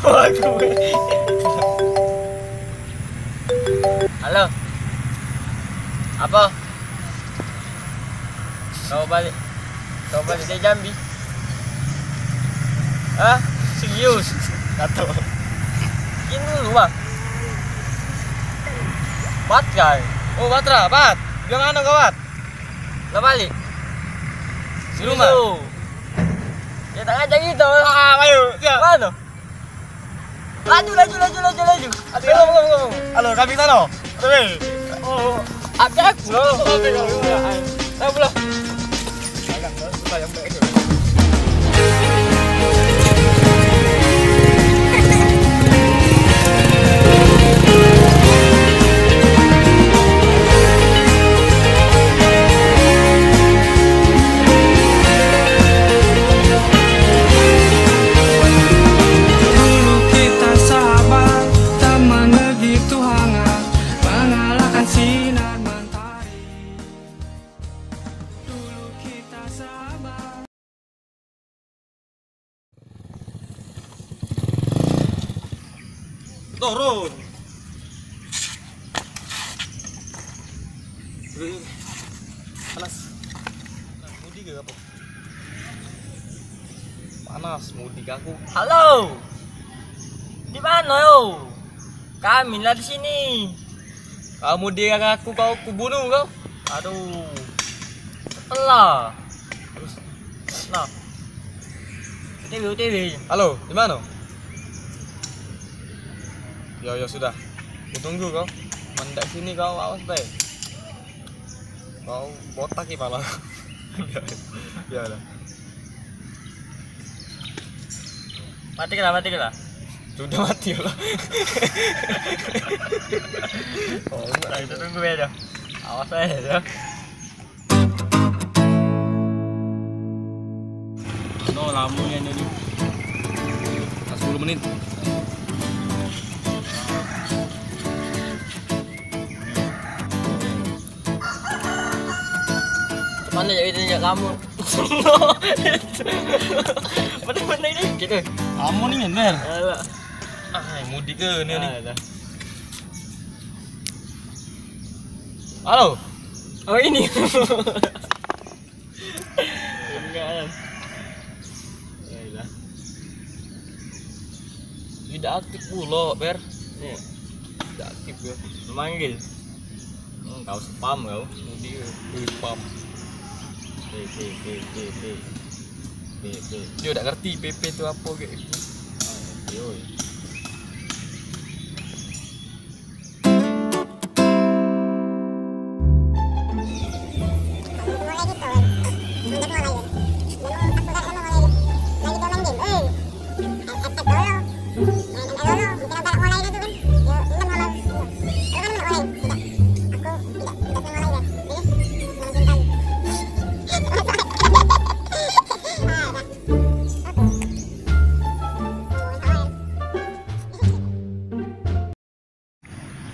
Waduh. Halo. Apa? Kau balik dari Jambi? Hah? Serius? Kata. Ini dulu bang. Baterai. Oh baterai, bat. Bilang anu kawat. Lah balik. Di rumah. Ya tak ngajak gitu. Ayo. Mana? Laju. Aduh, ngomong. Halo, kami sana. Oh, aku loh. Ayo pulang. Agak sayang banget. Turun. Panas. Mudik ke apa? Panas mudik aku. Halo. Di mana yo? Kami lah di sini. Kamu mudik aku kau kubunuh kau. Aduh. Setelah. Nah. TV. Halo, di mana? Ya sudah. Kutunggu kau. Mendak sini kau awas baik. Kau botak kepala. Ya lah. Mati kena. Sudah mati lah. Oh, enggak kita tunggu aja. Awas aja. No, lama ini. 10 menit. Mana jadi kamu? Mana ini? Gitu. Kamu nih bener. Mudik ke nih. Halo. Oh ini. Enggak. Tidak aktif pula, Ber. Nih. Tidak aktif ya. Memanggil. Kau spam kau. Mudik spam. Dia udah ngerti PP itu apa kayak gitu.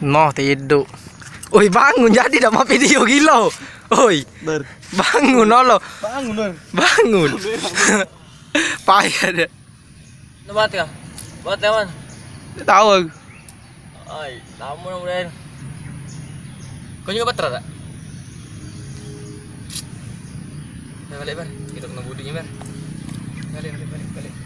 Noh tidur. Oi bangun jadi dah mau video gila. Oi. Bangun lo. Bangun. Payah deh. Buat ya? Buat teman. Tahu aku. Ay, tamu udah. Kau juga baterai tak? Balik. Kita kena budinya ber. Balik.